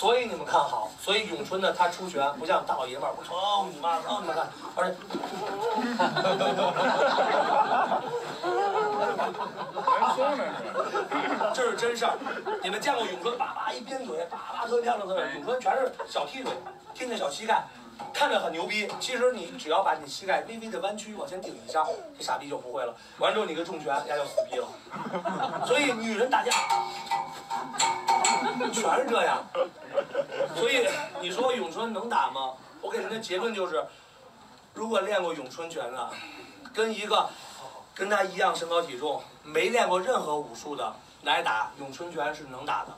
所以你们看好，所以咏春呢，他出拳不像大老爷们儿，我操你妈，操你妈看，而且，这是真事儿。你们见过咏春叭叭一鞭腿，叭叭特别漂亮的咏春全是小踢腿，踢那小膝盖，看着很牛逼。其实你只要把你膝盖微微的弯曲往前顶一下，这傻逼就不会了。完之后你个重拳，人家就死逼了。所以女人打架。全是这样，所以你说咏春能打吗？我给人的结论就是，如果练过咏春拳的，跟一个跟他一样身高体重、没练过任何武术的来打咏春拳是能打的，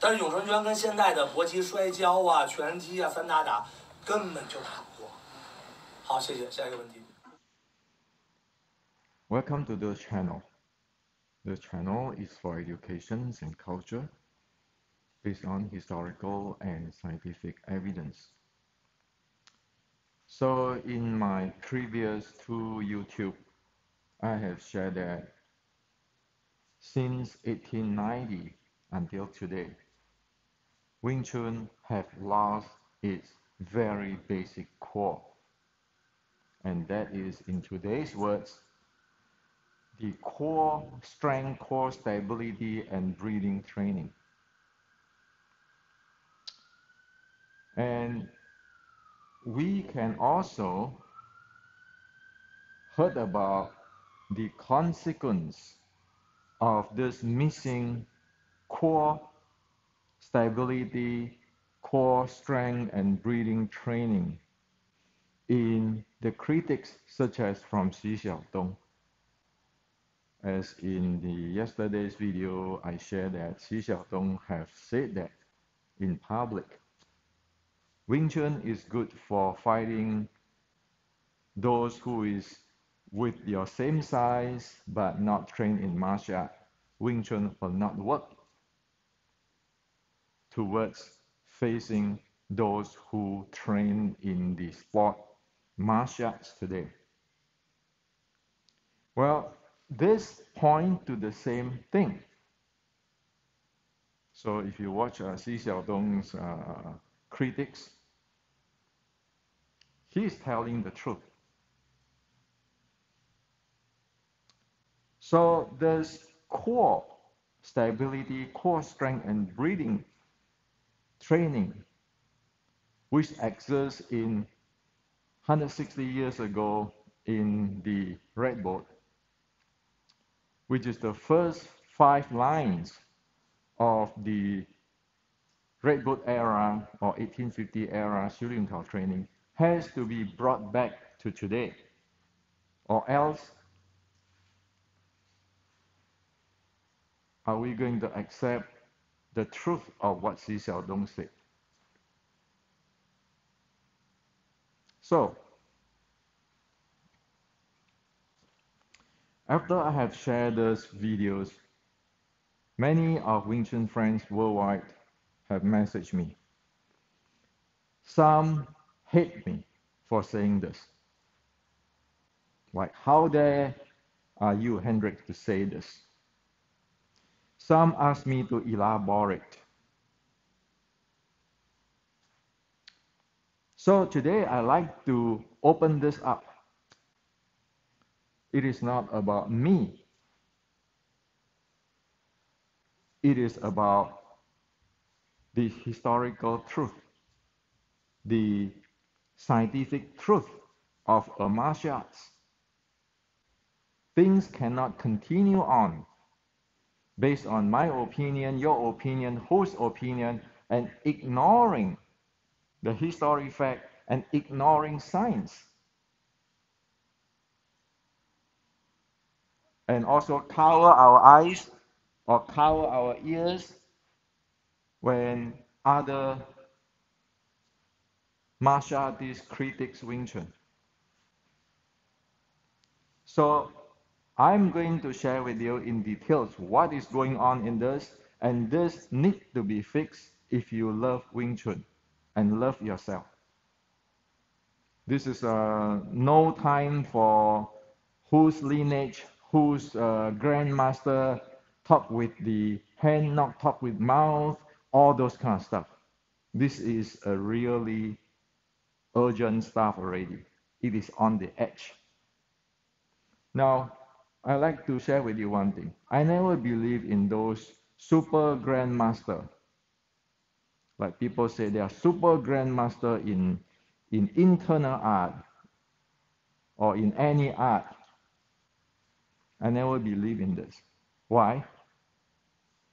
但是咏春拳跟现在的搏击、摔跤啊、拳击啊、散打根本就打不过。好，谢谢，下一个问题。Welcome to the channel. The channel is for education and culture based on historical and scientific evidence. So in my previous two YouTube, I have shared that since 1890 until today, Wing Chun have lost its very basic core. And that is, in today's words, the core strength, core stability, and breathing training. And we can also heard about the consequence of this missing core stability, core strength, and breathing training in the critics such as from Xi Xiaodong. As in the yesterday's video, I shared that Xi Xiaodong have said that in public. Wing Chun is good for fighting those who is with your same size but not trained in martial art. Wing Chun will not work towards facing those who train in the sport martial arts today. Well, this point to the same thing. So if you watch Xi Xiaodong's critics, he is telling the truth. So this core stability, core strength, and breathing training, which exists in 160 years ago in the Red Book, which is the first 5 lines of the Red Book era or 1850 era 徐令陶 training, has to be brought back to today, or else are we going to accept the truth of what Xi Xiaodong said? So, after I have shared those videos, many of Wing Chun friends worldwide have messaged me. Some hate me for saying this. Like, how dare are you, Hendrik, to say this? Some ask me to elaborate. So today I like to open this up. It is not about me. It is about the historical truth, the scientific truth of a martial arts. Things cannot continue on based on my opinion, your opinion, whose opinion, and ignoring the history fact and ignoring science. And also cover our eyes or cover our ears when other martial artists critics Wing Chun. So I'm going to share with you in details what is going on in this, and this needs to be fixed if you love Wing Chun and love yourself. This is no time for whose lineage, whose grandmaster talk with the hand, not talk with mouth, all those kind of stuff. This is a really urgent stuff already. It is on the edge. Now, I like to share with you one thing. I never believe in those super grandmaster. Like people say they are super grandmaster in internal art or in any art. I never believe in this. Why?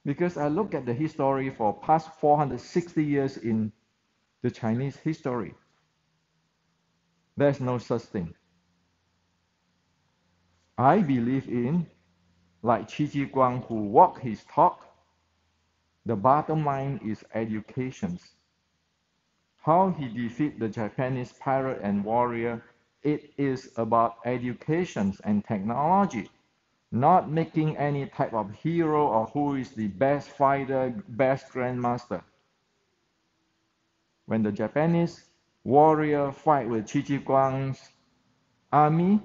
Because I look at the history for past 460 years in the Chinese history. There's no such thing. I believe in, like Qi Ji Guang who walked his talk, the bottom line is education. How he defeat the Japanese pirate and warrior, it is about education and technology, not making any type of hero or who is the best fighter, best grandmaster. When the Japanese warrior fight with Qi Ji Guang's army,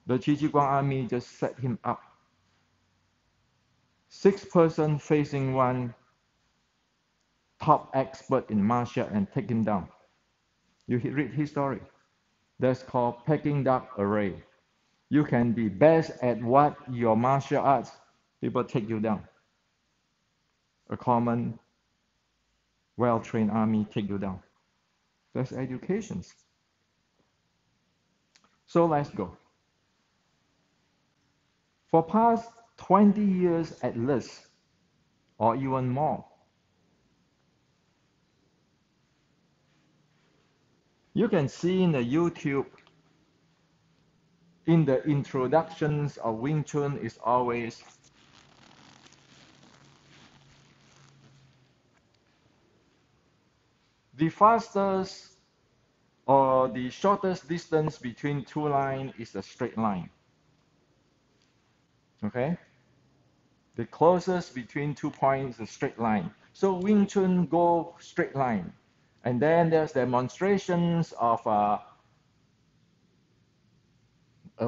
the Qi Ji Guang army just set him up. 6 persons facing one top expert in martial and take him down. You read history. That's called Peking duck array. You can be best at what your martial arts, people take you down. A common, well-trained army take you down. That's education. So let's go. For past 20 years at least, or even more, you can see in the YouTube, in the introductions of Wing Chun is always the fastest or the shortest distance between two lines is a straight line. Okay? The closest between 2 points is a straight line. So Wing Chun go straight line. And then there's demonstrations of a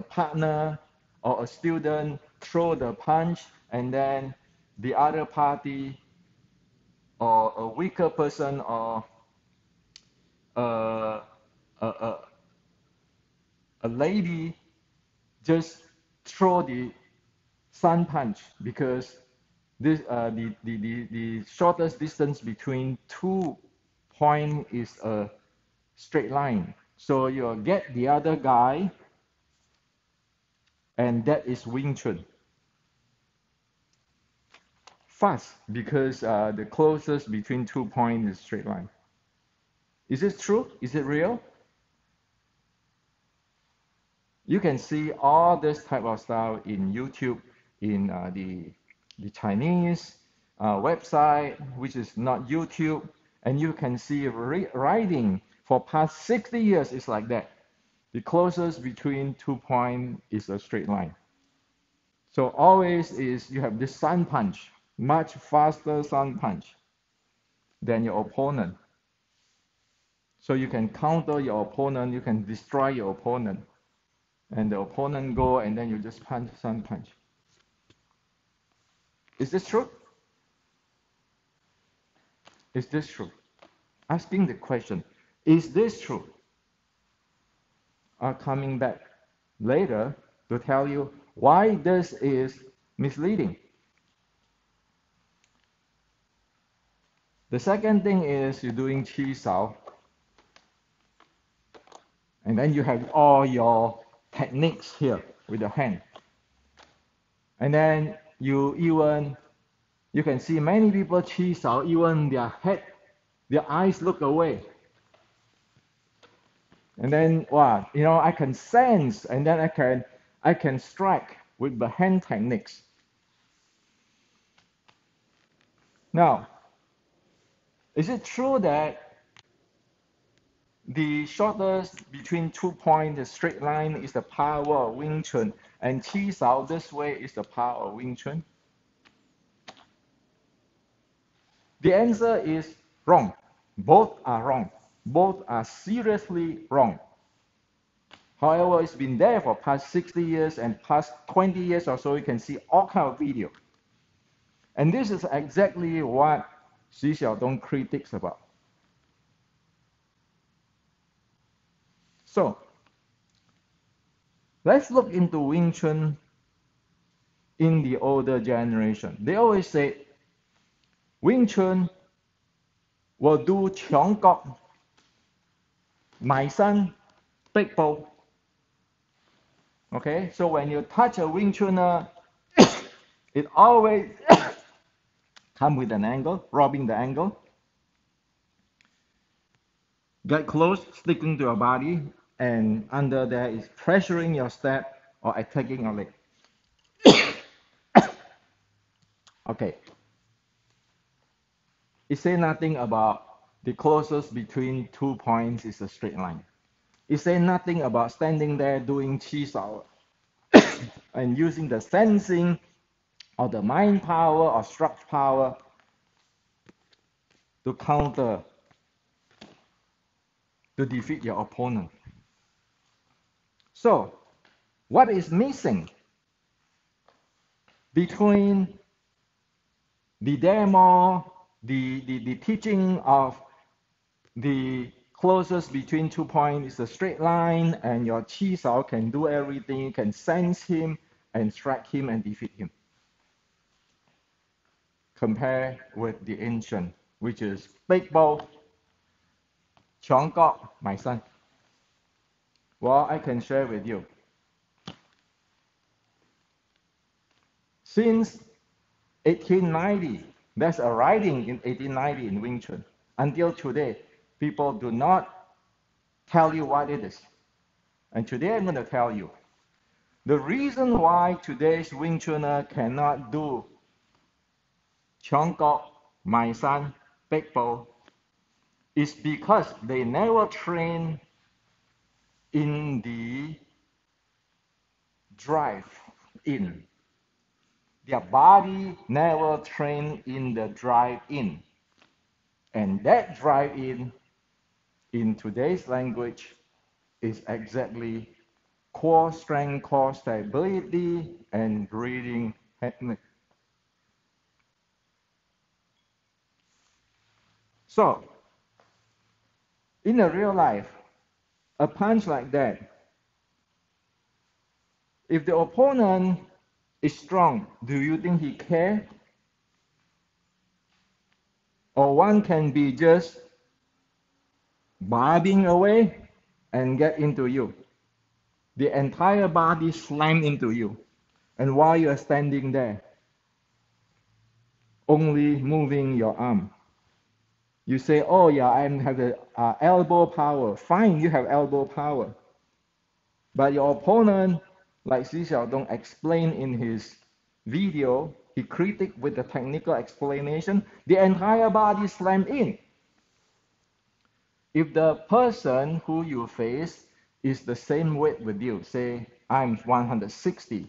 partner or a student throw the punch, and then the other party or a weaker person or a, a, a lady just throw the sun punch, because this the shortest distance between 2 points is a straight line. So you'll get the other guy, and that is Wing Chun. Fast, because the closest between 2 points is straight line. Is it true? Is it real? You can see all this type of stuff in YouTube, in the Chinese website, which is not YouTube, and you can see writing for past 60 years is like that. The closest between 2 points is a straight line. So always is you have this sun punch, much faster sun punch than your opponent. So you can counter your opponent, you can destroy your opponent. And the opponent go, and then you just punch, sun punch. Is this true? Is this true? Asking the question, is this true? Are coming back later to tell you why this is misleading. The second thing is you're doing Qi Sao, and then you have all your techniques here with the hand. And then you can see many people Qi Sao, even their head, their eyes look away. And then, wow, I can sense, and then I can strike with the hand techniques. Now, is it true that the shortest between 2 points, the straight line, is the power of Wing Chun, and Qi Sao this way is the power of Wing Chun? The answer is wrong. Both are wrong. Both are seriously wrong. However, it's been there for past 60 years and past 20 years or so. You can see all kind of video. And this is exactly what Xi Xiaodong critiques about. So, let's look into Wing Chun in the older generation. They always say Wing Chun will do Qiong Gok, Mai San, Big Bow. Okay, so when you touch a Wing Chuner, it always come with an angle, robbing the angle. Get close, sticking to your body, and under there is pressuring your step or attacking your leg. Okay. It says nothing about the closest between 2 points is a straight line. It says nothing about standing there doing chi sao and using the sensing or the mind power or structure power to counter, to defeat your opponent. So, what is missing between the demo, the teaching of the closest between 2 points is a straight line, and your chi sao can do everything, you can sense him and strike him and defeat him? Compare with the ancient, which is big bow, Qiong Gok, my son. Well, I can share with you. Since 1890, there's a writing in 1890 in Wing Chun. Until today, people do not tell you what it is. And today I'm going to tell you. The reason why today's Wing Chuner cannot do Qiong Gok, Mai San, Big Bow is because they never train in the drive in. Their body never trained in the drive in. And that drive in today's language, is exactly core strength, core stability, and breathing technique. So, in a real life, a punch like that, if the opponent is strong, do you think he cares? Or one can be just bobbing away and get into you. The entire body slam into you. And while you are standing there, only moving your arm. You say, oh yeah, I have the elbow power. Fine, you have elbow power. But your opponent, like Xi Xiaodong explained in his video, he critiqued with the technical explanation, the entire body slammed in. If the person who you face is the same weight with you, say I'm 160,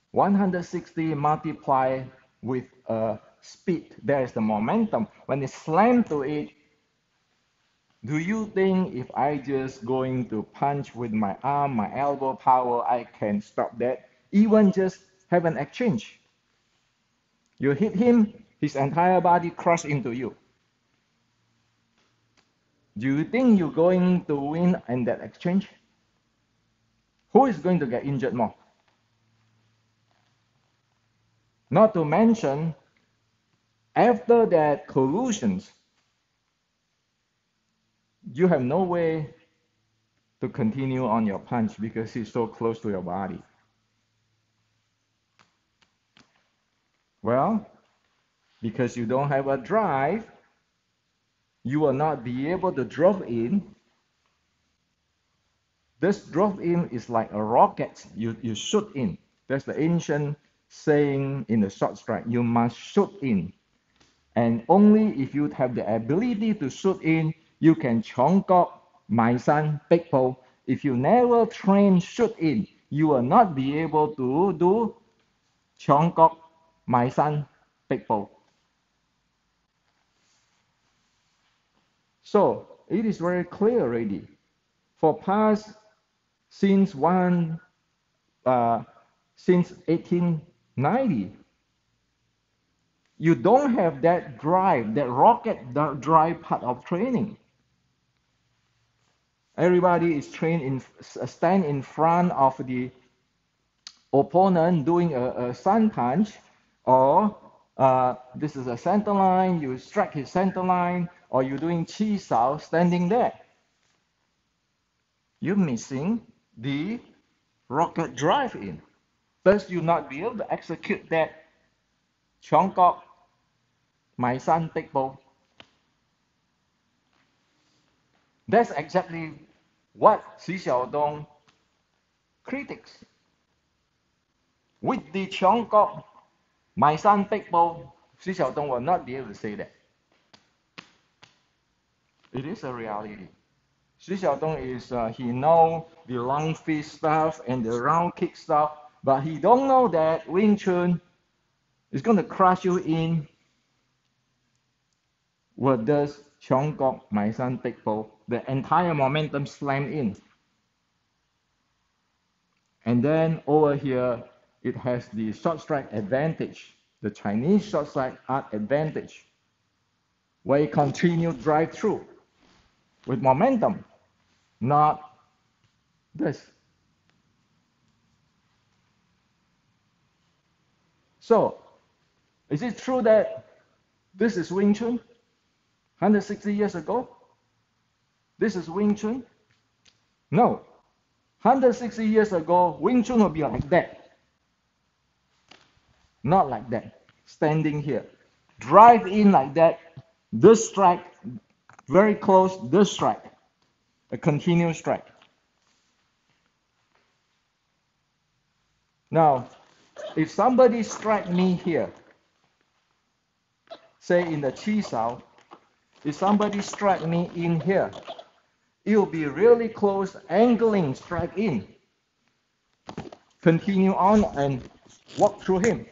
160 multiplied with a speed, there is the momentum. When it slams to it, do you think if I just going to punch with my arm, my elbow power, I can stop that? Even just have an exchange. You hit him, his entire body crush into you. Do you think you're going to win in that exchange? Who is going to get injured more? Not to mention, after that collusions, you have no way to continue on your punch because it's so close to your body. Well, because you don't have a drive, you will not be able to drop in. This drop in is like a rocket. You shoot in. That's the ancient saying in the short strike. You must shoot in. And only if you have the ability to shoot in, you can Qiong Gok, Mai San, Big Bow. If you never train shoot in, you will not be able to do Qiong Gok, Mai San, Big Bow. So it is very clear already. For past since 1890, you don't have that drive, that rocket drive part of training. Everybody is trained in stand in front of the opponent doing a sun punch, or this is a center line, you strike his center line, or you're doing chi sao standing there. You're missing the rocket drive in. Thus, you'll not be able to execute that Chong Kok, my son take bow. That's exactly what Xi Xiaodong critics. With the Chong Kok, my son take bow, Xi Xiaodong will not be able to say that. It is a reality. Xi Xiaodong is, he know the long fist stuff and the round kick stuff, but he don't know that Wing Chun is going to crush you in what does Chong Kok, my son take bow, the entire momentum slam in. And then over here, it has the short strike advantage, the Chinese short strike art advantage, where you continue drive through with momentum, not this. So, is it true that this is Wing Chun 160 years ago? This is Wing Chun? No. 160 years ago, Wing Chun would be like that. Not like that. Standing here. Drive in like that. This strike, very close, this strike. A continuous strike. Now, if somebody strike me here, say in the chi sao, if somebody strike me in here, it will be really close, angling strike in. Continue on and walk through him.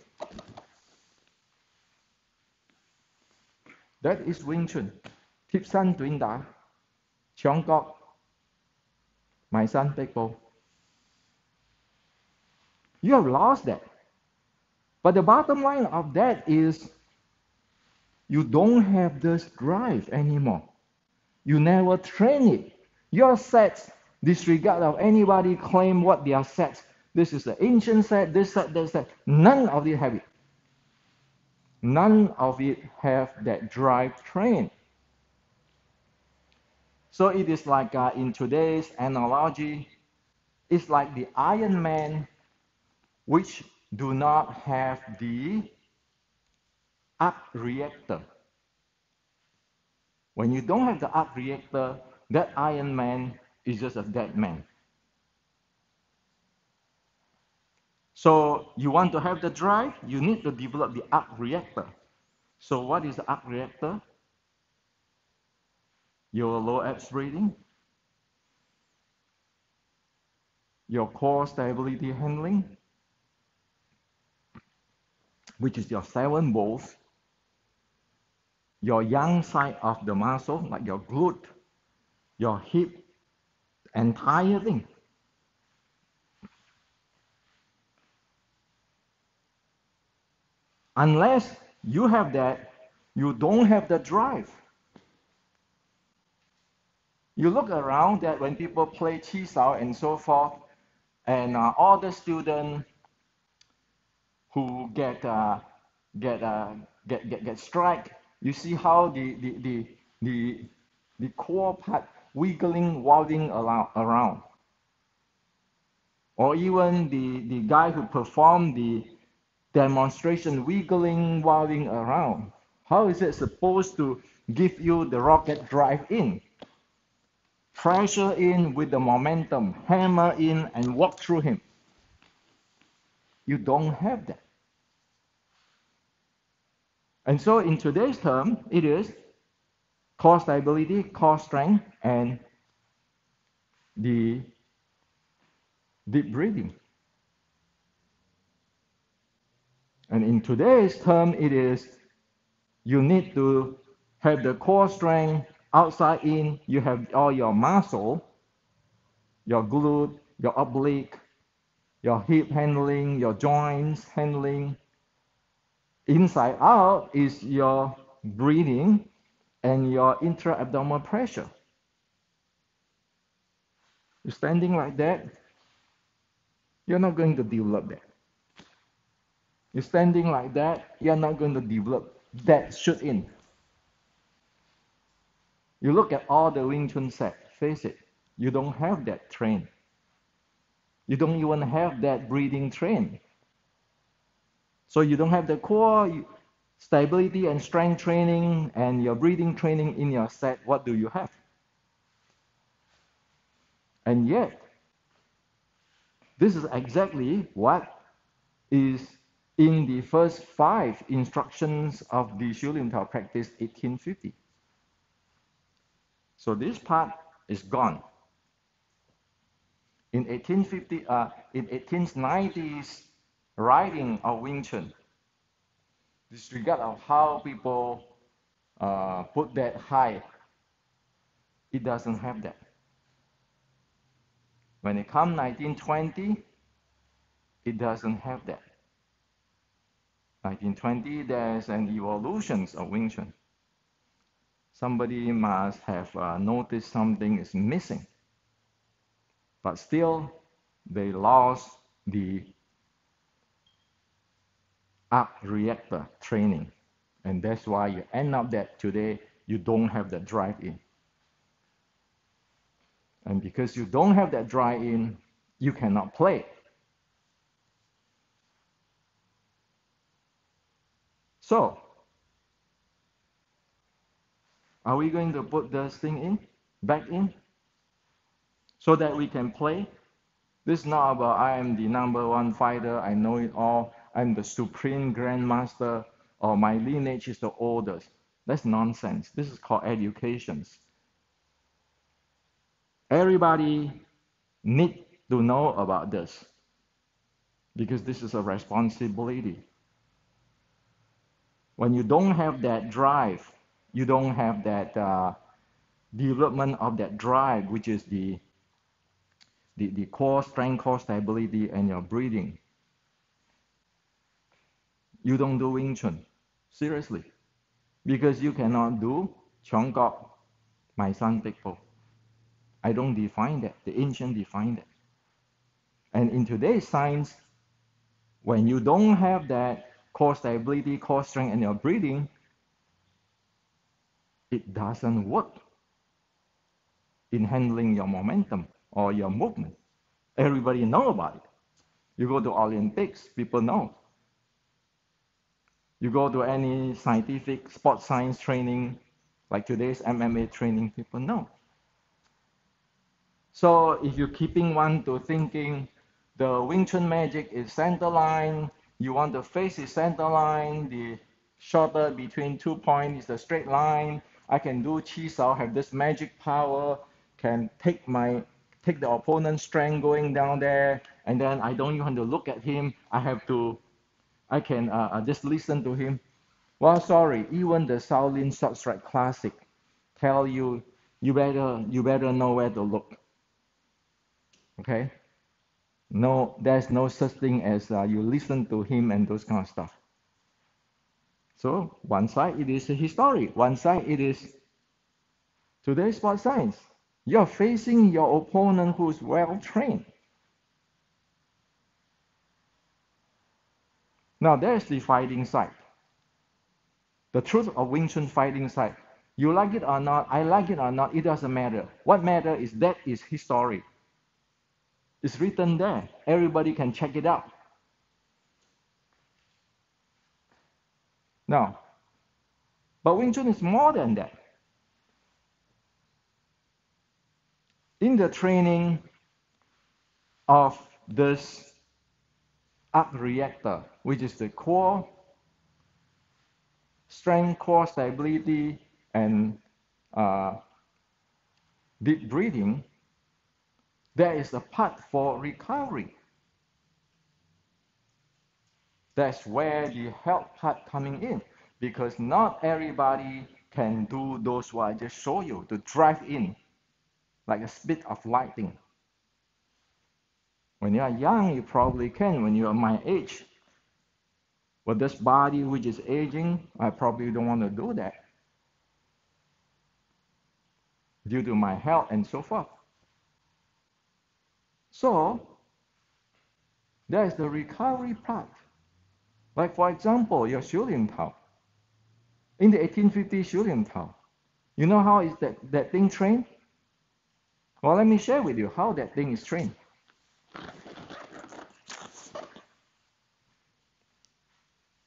That is Wing Chun. Tiếp sân tuyển đá, Chong Kok, my son take bow. You have lost that. But the bottom line of that is you don't have this drive anymore. You never train it. Your sets, disregard of anybody claim what their sets. This is the ancient set, this set, that set. None of it have it. None of it have that drive train. So it is like in today's analogy, it's like the Iron Man, which do not have the arc reactor. When you don't have the arc reactor, that Iron Man is just a dead man. So you want to have the drive, you need to develop the arc reactor. So what is the arc reactor? Your low abs breathing, your core stability handling, which is your 7 bolts, your yang side of the muscle, like your glute, your hip, entire thing. Unless you have that, you don't have the drive. You look around that when people play chi sao and so forth, and all the students who get strike, you see how the core part wiggling, wilding around. Or even the guy who performed the demonstration wiggling, wilding around. How is it supposed to give you the rocket drive in? Pressure in with the momentum, hammer in and walk through him. You don't have that. And so in today's term, it is core stability, core strength, and the deep breathing. And in today's term, it is you need to have the core strength, outside in, you have all your muscle, your glute, your oblique, your hip handling, your joints handling. Inside out is your breathing and your intra-abdominal pressure. You're standing like that, you're not going to develop that. You're standing like that, you're not going to develop that shoot in. You look at all the Wing Chun set, face it, you don't have that train. You don't even have that breathing train. So you don't have the core stability and strength training and your breathing training in your set. What do you have? And yet, this is exactly what is in the first 5 instructions of the Xu Lin Tao practice 1850. So this part is gone. In 1890s writing of Wing Chun, disregard of how people put that high, it doesn't have that. When it comes 1920, it doesn't have that. 1920, there's an evolution of Wing Chun. Somebody must have noticed something is missing. But still, they lost the arc reactor training. And that's why you end up that today you don't have that drive-in. And because you don't have that drive-in, you cannot play. So, are we going to put this thing back in, so that we can play? This is not about I am the #1 fighter, I know it all, I'm the supreme grandmaster, or my lineage is the oldest. That's nonsense. This is called education. Everybody need to know about this, because this is a responsibility. When you don't have that drive, you don't have that development of that drive, which is the core strength, core stability, and your breathing. You don't do Wing Chun, seriously, because you cannot do Chong Kok, my son Tek Po. I don't define that. The ancient define that. And in today's science, when you don't have that core stability, core strength, and your breathing, it doesn't work in handling your momentum or your movement. Everybody know about it. You go to Olympics, people know. You go to any scientific sports science training, like today's MMA training, people know. So if you're keeping one to thinking the Wing Chun magic is center line, you want the face is center line, the shorter between 2 points is the straight line, I can do Chi Sao, have this magic power, can take the opponent's strength going down there, and then I don't even have to look at him, I can just listen to him. Well, sorry, even the Shaolin Short Strike Classic tell you, you better know where to look. Okay? No, there's no such thing as you listen to him and those kind of stuff. So one side it is history, one side it is today's sports science. You're facing your opponent who's well trained. Now there's the fighting side. The truth of Wing Chun fighting side. You like it or not, I like it or not, it doesn't matter. What matters is that is history. It's written there. Everybody can check it out. Now, but Wing Chun is more than that. In the training of this arc reactor, which is the core strength, core stability, and deep breathing, there is a part for recovery. That's where the help part coming in, because not everybody can do those what I just show you, to drive in like a speed of lightning. When you are young, you probably can. When you are my age, But this body which is aging, I probably don't want to do that due to my health and so forth. So, there is the recovery part. Like for example, your 修炼套. In the 1850 修炼套, you know how is that thing trained? Well, let me share with you how that thing is trained.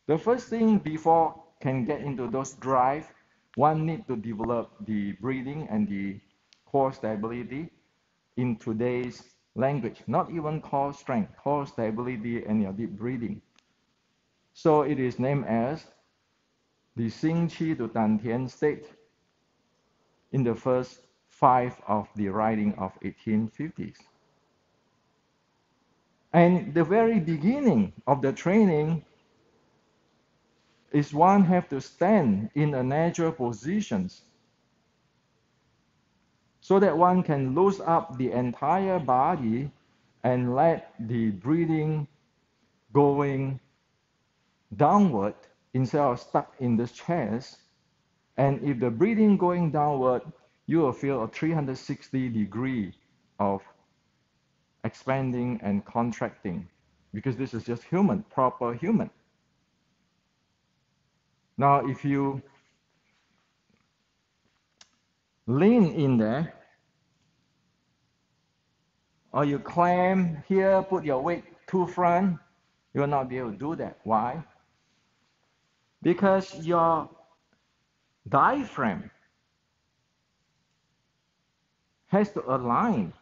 The first thing before can get into those drive, one need to develop the breathing and the core stability in today's language, not even core strength, core stability and your deep breathing. So it is named as the 心气 to 丹田 state in the first 5 of the writing of 1850s. And the very beginning of the training is one have to stand in a natural positions so that one can loose up the entire body and let the breathing going downward instead of stuck in the chest. And if the breathing going downward, you will feel a 360 degree of expanding and contracting because this is just human, proper human. Now, if you lean in there, or you climb here, put your weight to front, you will not be able to do that. Why? Because your diaphragm has to align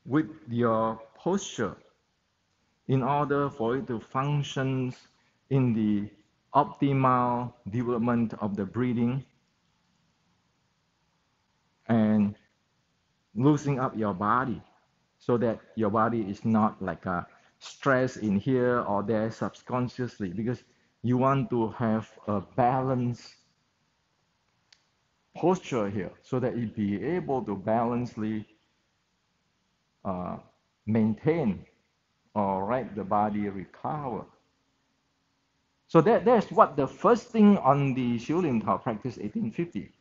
with your posture in order for it to function in the optimal development of the breathing and loosening up your body so that your body is not like a stress in here or there subconsciously, because you want to have a balanced posture here so that you be able to balancedly maintain or let the body recover. So that's what the first thing on the 修炼套 practice 1850.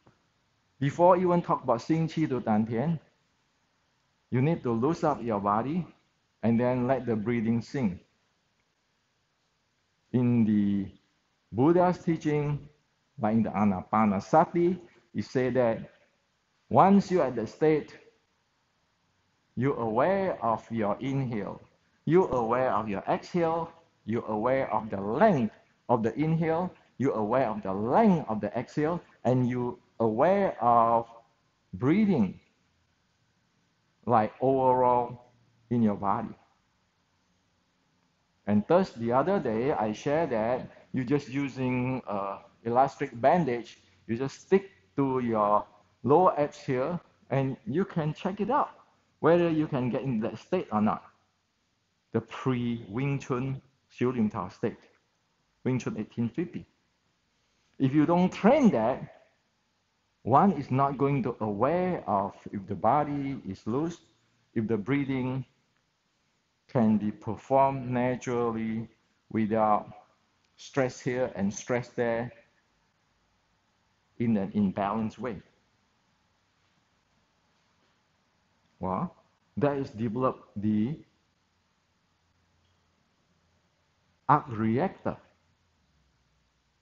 Before even talk about 心气 to 丹田, you need to loose up your body and then let the breathing sink. In the Buddha's teaching, like in the Anapanasati, it said that once you're at the state, you're aware of your inhale, you're aware of your exhale, you're aware of the length of the inhale, you're aware of the length of the exhale, and you're aware of breathing, like overall in your body. And thus, the other day, I shared that you're just using elastic bandage. You just stick to your lower abs here, and you can check it out, whether you can get in that state or not. The pre-Wing Chun 修炼套 state, Wing Chun 1850. If you don't train that, one is not going to aware of if the body is loose, if the breathing can be performed naturally without stress here and stress there in an imbalanced way. Well, that is develop the arc reactor.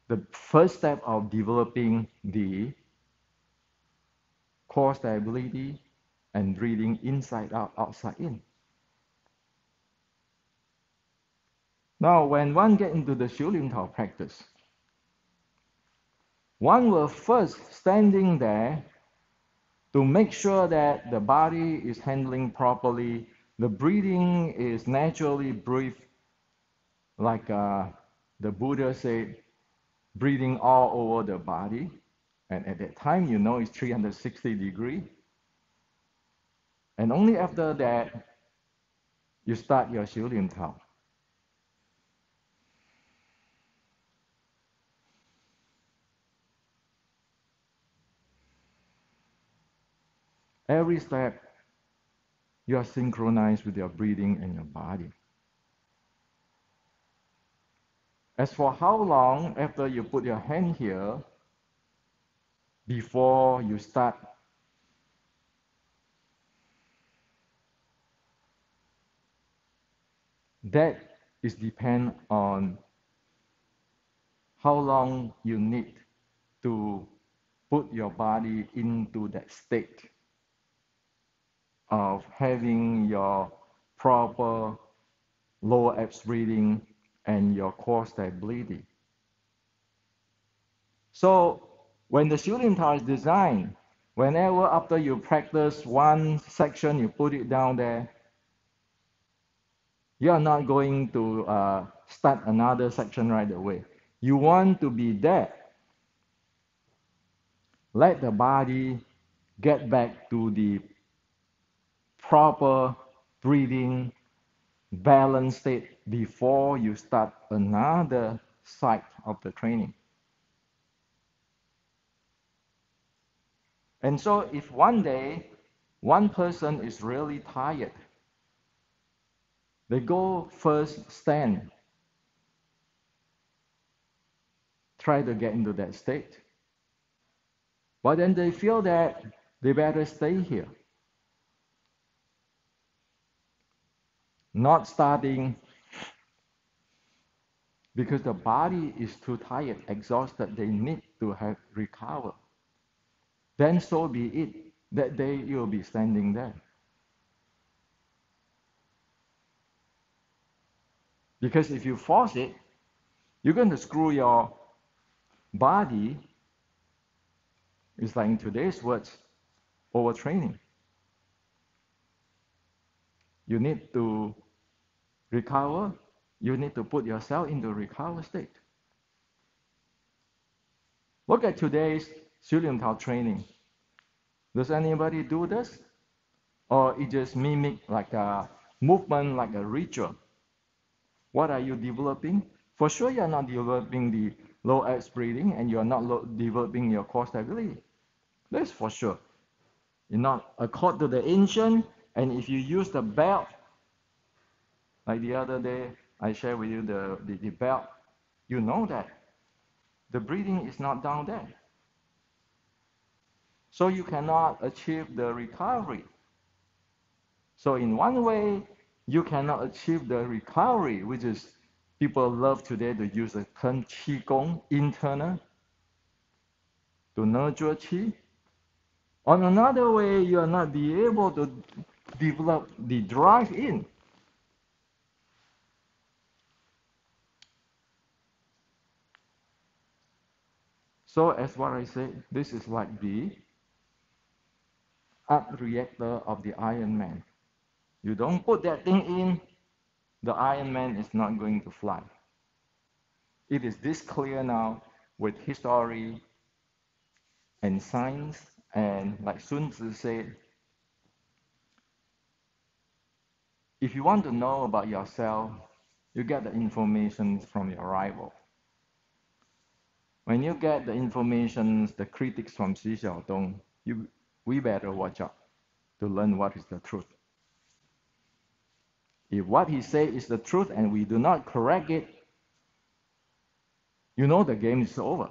The first step of developing the core stability and breathing inside out, outside in. Now, when one get into the 修炼套 practice, one will first standing there to make sure that the body is handling properly, the breathing is naturally breathed, like the Buddha said, breathing all over the body. And at that time, you know it's 360 degrees. And only after that, you start your 修炼套. Every step, you are synchronized with your breathing and your body. As for how long after you put your hand here, before you start, that is depend on how long you need to put your body into that state of having your proper lower abs breathing and your core stability. So when the shooting tower is designed, whenever after you practice one section, you put it down there, you are not going to start another section right away. You want to be there. Let the body get back to the proper breathing, balanced state before you start another side of the training. And so if one day one person is really tired, they go first stand, try to get into that state. But then they feel that they better stay here. Not starting because the body is too tired, exhausted, they need to have recover. Then so be it. That day you'll be standing there. Because if you force it, you're going to screw your body. It's like in today's words, overtraining. You need to recover. You need to put yourself into recover state. Look at today's Shilintao training. Does anybody do this? Or it just mimic like a movement, like a ritual? What are you developing? For sure, you're not developing the low abs breathing, and you're not developing your core stability. That's for sure. You're not according to the ancient, and if you use the belt, like the other day, I shared with you the belt, you know that the breathing is not down there. So you cannot achieve the recovery. So in one way, you cannot achieve the recovery, which is people love today to use the term qigong, internal, to nurture qi. On another way, you are not be able to develop the drive in. So as what I said, this is like the arc reactor of the Iron Man. You don't put that thing in, the Iron Man is not going to fly. It is this clear now with history and science, and like Sun Tzu said, if you want to know about yourself, you get the information from your rival. When you get the information, the critics from Xi Xiaodong, we better watch out to learn what is the truth. If what he says is the truth and we do not correct it, you know the game is over.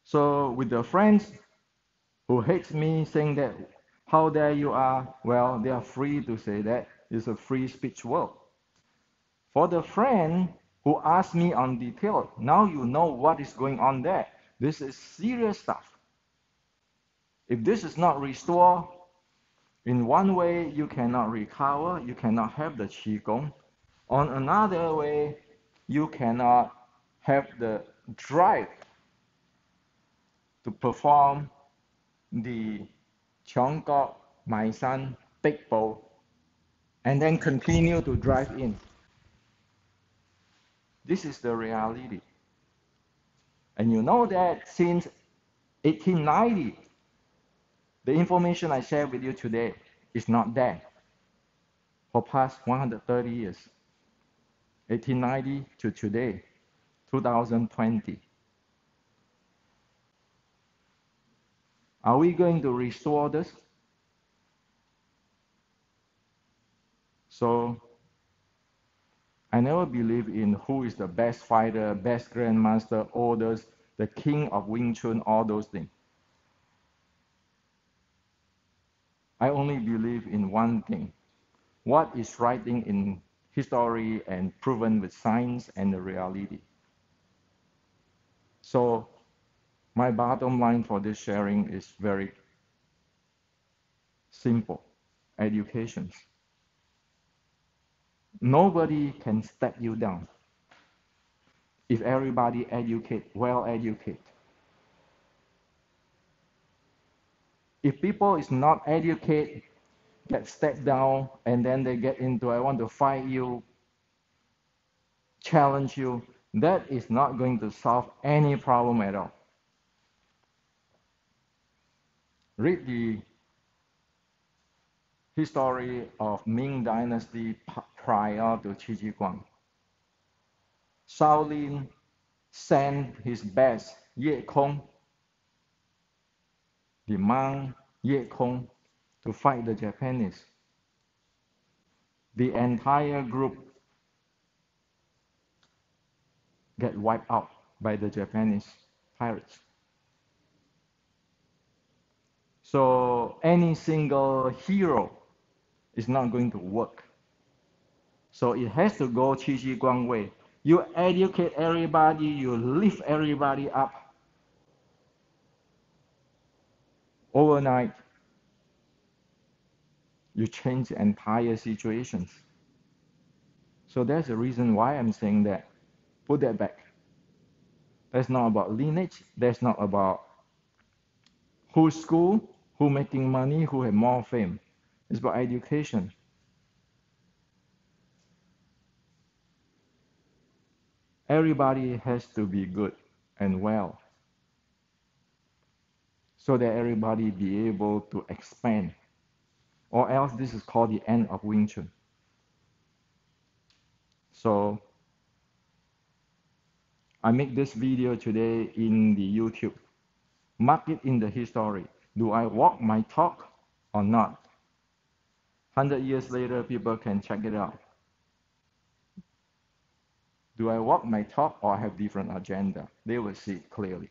So with the friends who hates me saying that, how dare you are, well, they are free to say that. It's a free speech world. For the friend who asked me on detail, now you know what is going on there. This is serious stuff. If this is not restored, in one way you cannot recover, you cannot have the qigong. On another way, you cannot have the drive to perform the Cheongkok, Maisan, Big Bow, and then continue to drive in. This is the reality. And you know that since 1890, the information I share with you today is not there for past 130 years. 1890 to today, 2020. Are we going to restore this? So I never believe in who is the best fighter, best grandmaster, all those, the king of Wing Chun, all those things. I only believe in one thing. What is writing in history and proven with science and the reality. So my bottom line for this sharing is very simple. Education. Nobody can step you down if everybody educate, well educate. If people is not educated, get stepped down, and then they get into, I want to fight you, challenge you, that is not going to solve any problem at all. Read the history of Ming Dynasty prior to Qi Ji Guang. Shaolin sent his best Ye Kong, the monk Ye Kong, to fight the Japanese. The entire group get wiped out by the Japanese pirates. So any single hero is not going to work. So it has to go Qi Ji Guang way. You educate everybody, you lift everybody up. Overnight, you change the entire situations. So that's the reason why I'm saying that. Put that back. That's not about lineage. That's not about who's school, who making money, who have more fame. It's about education. Everybody has to be good and well so that everybody be able to expand. Or else this is called the end of Wing Chun. So I make this video today in the YouTube. Mark it in the history. Do I walk my talk or not? 100 years later, people can check it out. Do I walk my talk or have different agenda? They will see it clearly.